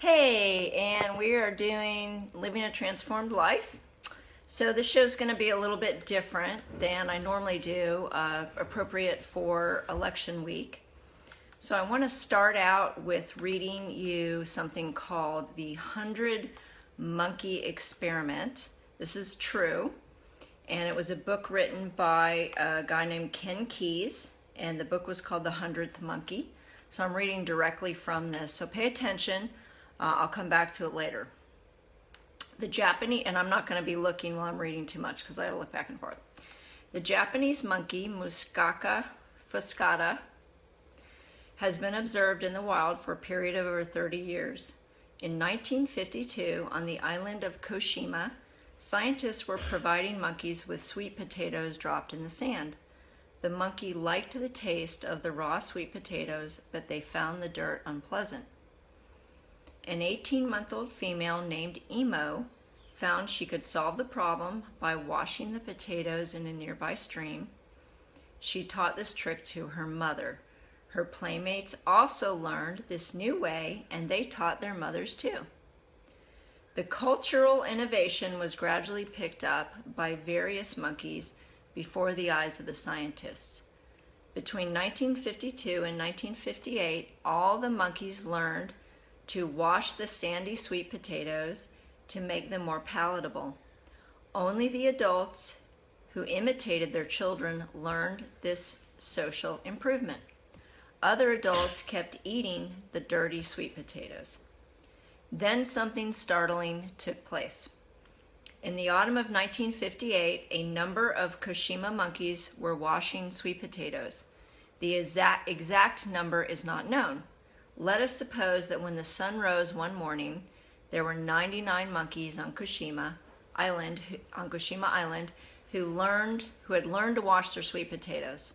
Hey, and we are doing Living a Transformed Life. So this show is going to be a little bit different than I normally do, appropriate for election week. So I want to start out with reading you something called the 100 Monkey Experiment. This is true, and it was a book written by a guy named Ken Keyes, and the book was called The 100th Monkey. So I'm reading directly from this, so pay attention. I'll come back to it later. The Japanese, and I'm not going to be looking while I'm reading too much because I have to look back and forth. The Japanese monkey, Muscaka fuscata, has been observed in the wild for a period of over 30 years. In 1952, on the island of Koshima, scientists were providing monkeys with sweet potatoes dropped in the sand. The monkey liked the taste of the raw sweet potatoes, but they found the dirt unpleasant. An 18-month-old female named Emo found she could solve the problem by washing the potatoes in a nearby stream. She taught this trick to her mother. Her playmates also learned this new way, and they taught their mothers too. The cultural innovation was gradually picked up by various monkeys before the eyes of the scientists. Between 1952 and 1958, all the monkeys learned to wash the sandy sweet potatoes to make them more palatable. Only the adults who imitated their children learned this social improvement. Other adults kept eating the dirty sweet potatoes. Then something startling took place. In the autumn of 1958, a number of Koshima monkeys were washing sweet potatoes. The exact number is not known. Let us suppose that when the sun rose one morning, there were 99 monkeys on Koshima Island who had learned to wash their sweet potatoes.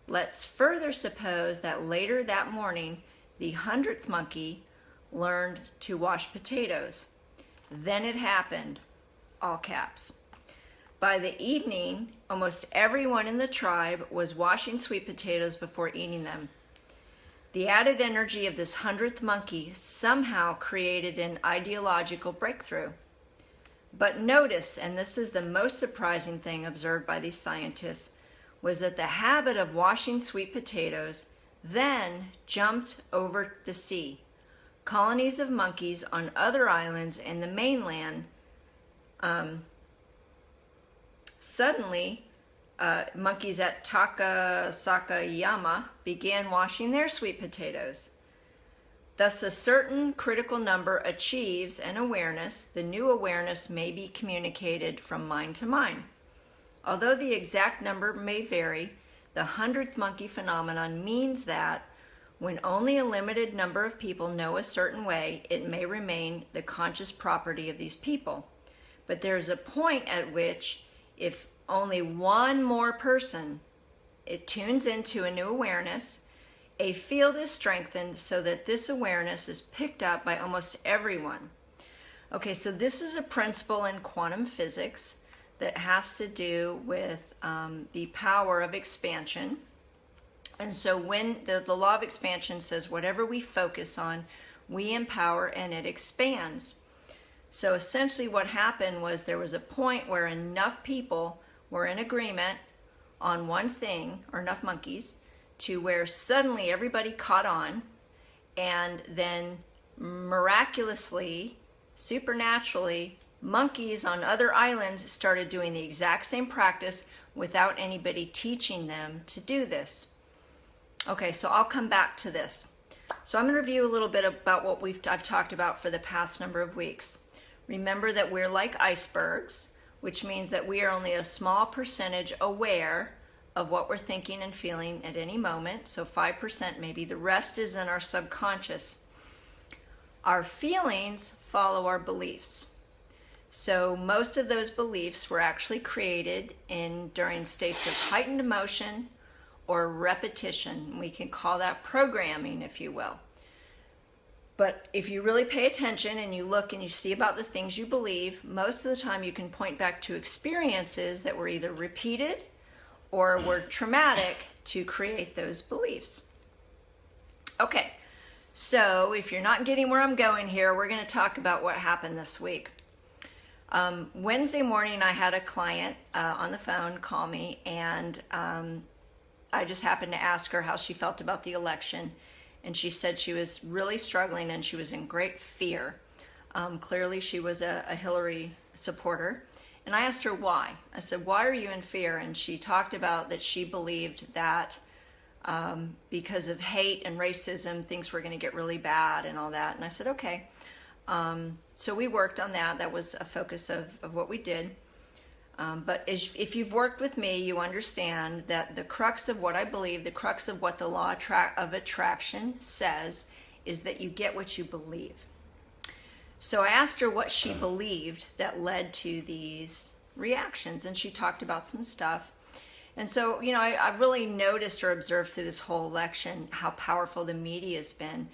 Let's further suppose that later that morning, the 100th monkey learned to wash potatoes. Then it happened, all caps. By the evening, almost everyone in the tribe was washing sweet potatoes before eating them. The added energy of this 100th monkey somehow created an ideological breakthrough. But notice, and this is the most surprising thing observed by these scientists, was that the habit of washing sweet potatoes then jumped over the sea. Colonies of monkeys on other islands and the mainland suddenly monkeys at Takasakayama began washing their sweet potatoes. Thus, a certain critical number achieves an awareness. The new awareness may be communicated from mind to mind. Although the exact number may vary, the 100th monkey phenomenon means that when only a limited number of people know a certain way, it may remain the conscious property of these people. But there's a point at which, if only one more person, it tunes into a new awareness, a field is strengthened so that this awareness is picked up by almost everyone. Okay, so this is a principle in quantum physics that has to do with the power of expansion. And so when the law of expansion says whatever we focus on, we empower and it expands. So essentially what happened was there was a point where enough people were in agreement on one thing, or enough monkeys, to where suddenly everybody caught on, and then miraculously, supernaturally, monkeys on other islands started doing the exact same practice without anybody teaching them to do this. Okay, so I'll come back to this. So I'm going to review a little bit about what I've talked about for the past number of weeks. Remember that we're like icebergs, which means that we are only a small percentage aware of what we're thinking and feeling at any moment. So 5% maybe. The rest is in our subconscious. Our feelings follow our beliefs. So most of those beliefs were actually created during states of heightened emotion or repetition. We can call that programming, if you will. But if you really pay attention and you look and you see about the things you believe, most of the time you can point back to experiences that were either repeated or were traumatic to create those beliefs. Okay, So if you're not getting where I'm going here, we're going to talk about what happened this week. Wednesday morning, I had a client on the phone call me, and I just happened to ask her how she felt about the election. And she said she was really struggling and she was in great fear. Clearly, she was a Hillary supporter. And I asked her why. I said, why are you in fear? And she talked about that she believed that because of hate and racism, things were going to get really bad and all that. And I said, okay. So we worked on that. That was a focus of what we did. But if you've worked with me, you understand that the crux of what I believe, the crux of what the law of attraction says, is that you get what you believe. So I asked her what she believed that led to these reactions, and she talked about some stuff. And so, you know, I've really noticed or observed through this whole election how powerful the media has been.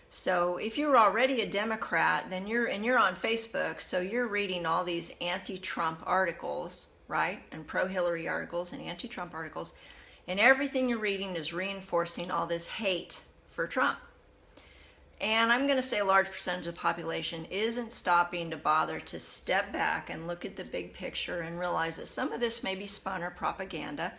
So if you're already a Democrat, then you're on Facebook, so you're reading all these anti-Trump articles, right? And pro-Hillary articles and anti-Trump articles. And everything you're reading is reinforcing all this hate for Trump. And I'm going to say a large percentage of the population isn't stopping to bother to step back and look at the big picture and realize that some of this may be spun or propaganda.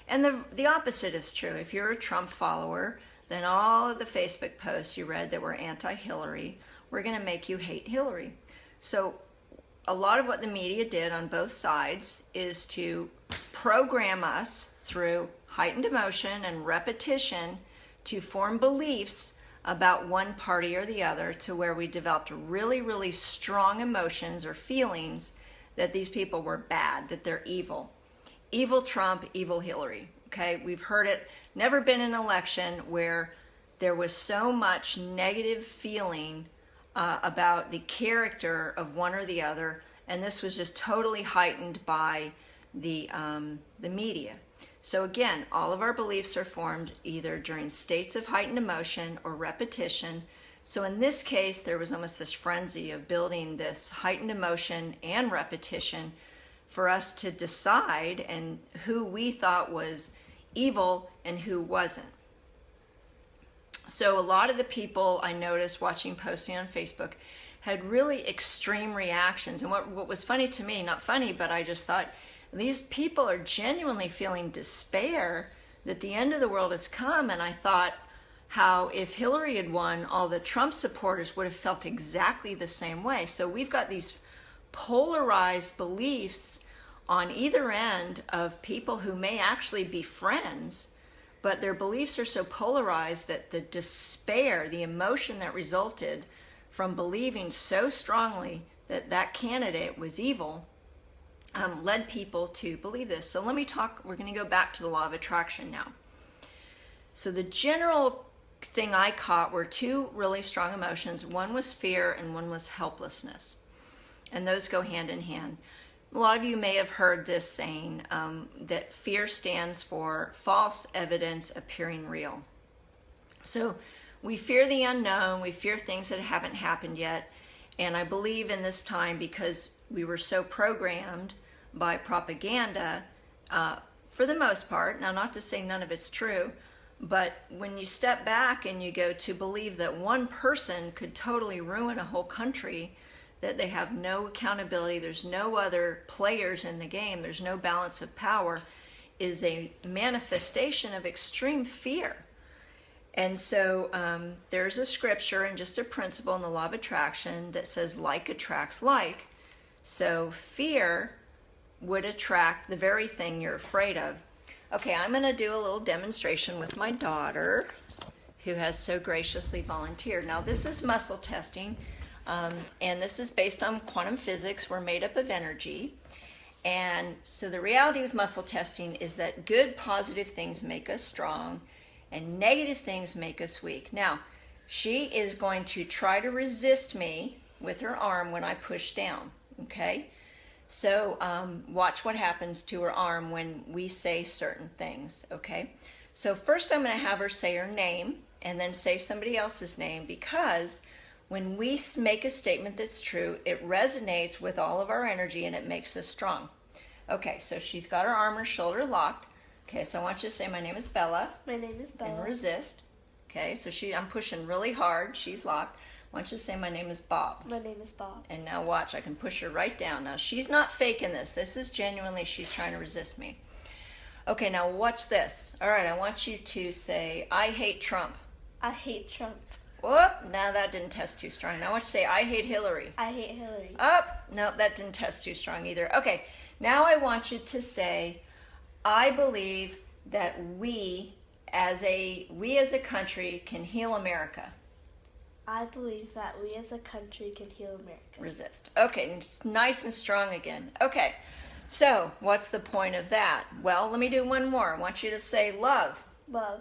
And the opposite is true. If you're a Trump follower, then all of the Facebook posts you read that were anti-Hillary were going to make you hate Hillary. So a lot of what the media did on both sides is to program us through heightened emotion and repetition to form beliefs about one party or the other, to where we developed really, really strong emotions or feelings that these people were bad, that they're evil. Evil Trump, evil Hillary. Okay, we've heard it. Never been an election where there was so much negative feeling about the character of one or the other, and this was just totally heightened by the media. So again, all of our beliefs are formed either during states of heightened emotion or repetition. So in this case, there was almost this frenzy of building this heightened emotion and repetition for us to decide and who we thought was evil and who wasn't. So a lot of the people I noticed watching posting on Facebook had really extreme reactions. And what was funny to me, not funny, but I just thought, these people are genuinely feeling despair that the end of the world has come. And I thought how if Hillary had won, all the Trump supporters would have felt exactly the same way. So we've got these polarized beliefs on either end of people who may actually be friends, but their beliefs are so polarized that the despair, the emotion that resulted from believing so strongly that that candidate was evil, led people to believe this. So let me talk, we're going to go back to the law of attraction now. So the general thing I caught were two really strong emotions. One was fear and one was helplessness. And those go hand in hand. A lot of you may have heard this saying that fear stands for false evidence appearing real. So we fear the unknown, we fear things that haven't happened yet. And I believe in this time, because we were so programmed by propaganda, for the most part, now not to say none of it's true, but when you step back and you go to believe that one person could totally ruin a whole country, that they have no accountability, there's no other players in the game, there's no balance of power, is a manifestation of extreme fear. And so there's a scripture and just a principle in the law of attraction that says like attracts like. So fear would attract the very thing you're afraid of. Okay, I'm going to do a little demonstration with my daughter, who has so graciously volunteered. Now this is muscle testing, and this is based on quantum physics. We're made up of energy. And so the reality with muscle testing is that good, positive things make us strong, and negative things make us weak. Now, she is going to try to resist me with her arm when I push down, okay? So watch what happens to her arm when we say certain things, okay? So first I'm going to have her say her name and then say somebody else's name, because when we make a statement that's true, it resonates with all of our energy and it makes us strong. Okay, so she's got her arm or shoulder locked. Okay, so I want you to say, my name is Bella. My name is Bella. And resist. Okay, so I'm pushing really hard. She's locked. Why don't you say, my name is Bob? My name is Bob. And now watch, I can push her right down. Now she's not faking this. This is genuinely, she's trying to resist me. Okay, now watch this. All right, I want you to say, I hate Trump. I hate Trump. Whoop, now that didn't test too strong. Now I want you to say, I hate Hillary. I hate Hillary. Up, no, that didn't test too strong either. Okay, now I want you to say, I believe that we as a country can heal America. I believe that we as a country can heal America. Resist. Okay, it's nice and strong again. Okay, so what's the point of that? Well, let me do one more. I want you to say love. Love.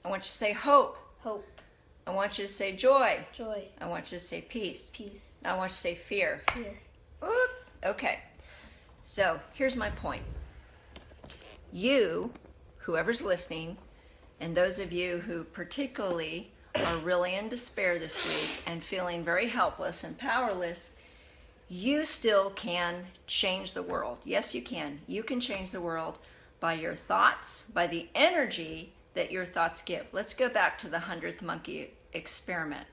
I want you to say hope. Hope. I want you to say joy. Joy. I want you to say peace. Peace. I want you to say fear. Fear. Whoop. Okay, so here's my point. You, whoever's listening, and those of you who particularly are really in despair this week and feeling very helpless and powerless, you still can change the world. Yes, you can. You can change the world by your thoughts, by the energy that your thoughts give. Let's go back to the 100th monkey experiment.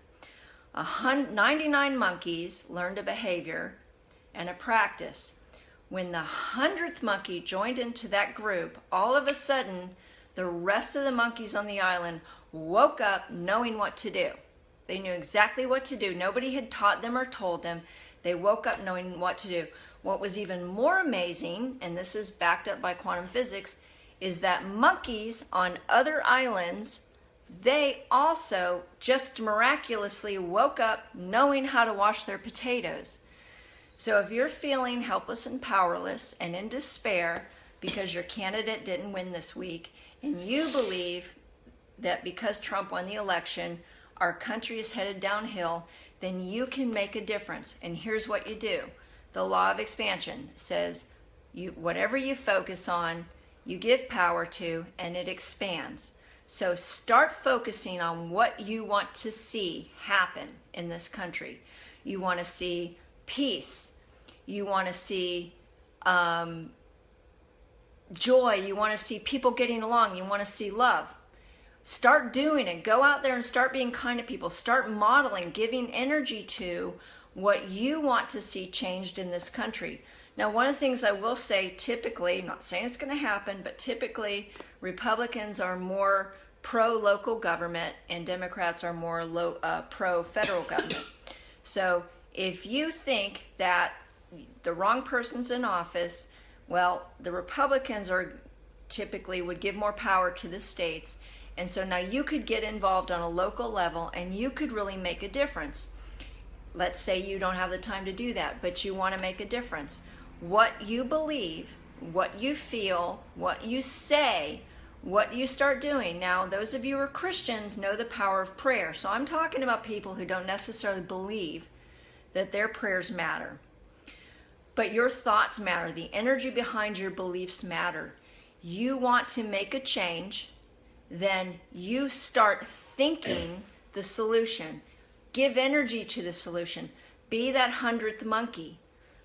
99 monkeys learned a behavior and a practice. When the 100th monkey joined into that group, all of a sudden, the rest of the monkeys on the island woke up knowing what to do. They knew exactly what to do. Nobody had taught them or told them. They woke up knowing what to do. What was even more amazing, and this is backed up by quantum physics, is that monkeys on other islands, they also just miraculously woke up knowing how to wash their potatoes. So if you're feeling helpless and powerless and in despair because your candidate didn't win this week, and you believe that because Trump won the election, our country is headed downhill, then you can make a difference. And here's what you do. The law of expansion says whatever you focus on, you give power to, and it expands. So start focusing on what you want to see happen in this country. You want to see peace. You want to see joy. You want to see people getting along. You want to see love. Start doing it. Go out there and start being kind to people. Start modeling, giving energy to what you want to see changed in this country. Now, one of the things I will say, typically, I'm not saying it's going to happen, but typically Republicans are more pro-local government and Democrats are more pro-federal government. So if you think that the wrong person's in office, well, the Republicans typically would give more power to the states. And so now you could get involved on a local level and you could really make a difference. Let's say you don't have the time to do that, but you want to make a difference. What you believe, what you feel, what you say, what you start doing. Now, those of you who are Christians know the power of prayer. So I'm talking about people who don't necessarily believe that their prayers matter. But your thoughts matter. The energy behind your beliefs matter. You want to make a change, then you start thinking the solution. Give energy to the solution. Be that 100th monkey.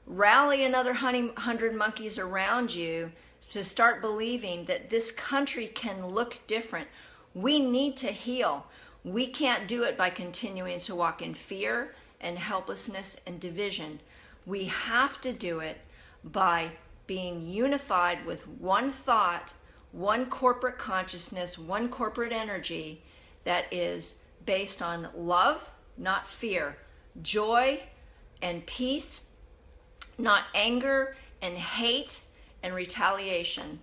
Rally another 100 monkeys around you to start believing that this country can look different. We need to heal. We can't do it by continuing to walk in fear and helplessness and division. We have to do it by being unified with one thought, one corporate consciousness, one corporate energy that is based on love, not fear, joy and peace, not anger and hate and retaliation.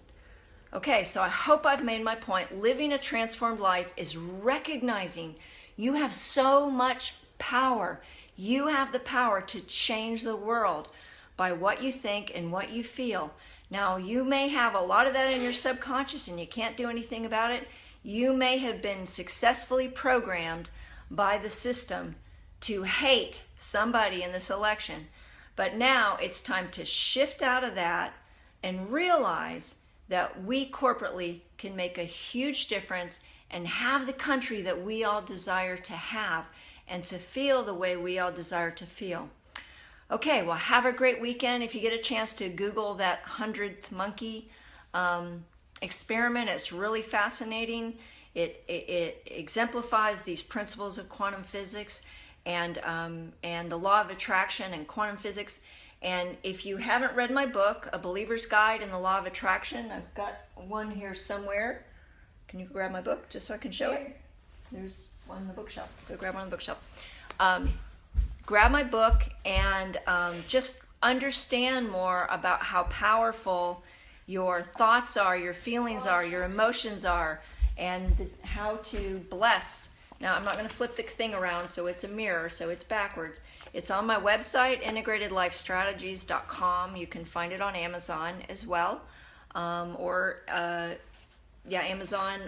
Okay, so I hope I've made my point. Living a transformed life is recognizing you have so much power. You have the power to change the world by what you think and what you feel. Now, you may have a lot of that in your subconscious and you can't do anything about it. You may have been successfully programmed by the system to hate somebody in this election. But now it's time to shift out of that and realize that we corporately can make a huge difference and have the country that we all desire to have and to feel the way we all desire to feel. Okay, well, have a great weekend. If you get a chance to Google that 100th monkey experiment, it's really fascinating. It exemplifies these principles of quantum physics and the law of attraction and quantum physics. And if you haven't read my book, A Believer's Guide in the Law of Attraction, I've got one here somewhere. Can you grab my book just so I can show it? There's one on the bookshelf. Go grab one on the bookshelf. Grab my book and just understand more about how powerful your thoughts are, your feelings are, your emotions are, and how to bless. Now, I'm not going to flip the thing around so it's a mirror, so it's backwards. It's on my website, integratedlifestrategies.com. You can find it on Amazon as well, Amazon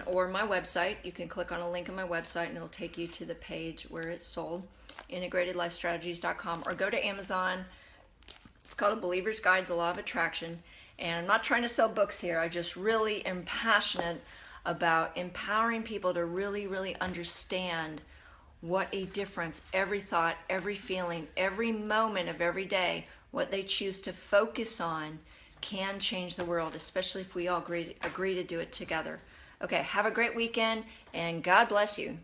or my website. You can click on a link on my website and it'll take you to the page where it's sold, integratedlifestrategies.com, or go to Amazon. It's called A Believer's Guide to the Law of Attraction. And I'm not trying to sell books here. I just really am passionate about empowering people to really, really understand what a difference every thought, every feeling, every moment of every day, what they choose to focus on can change the world, especially if we all agree to do it together. Okay, have a great weekend, and God bless you.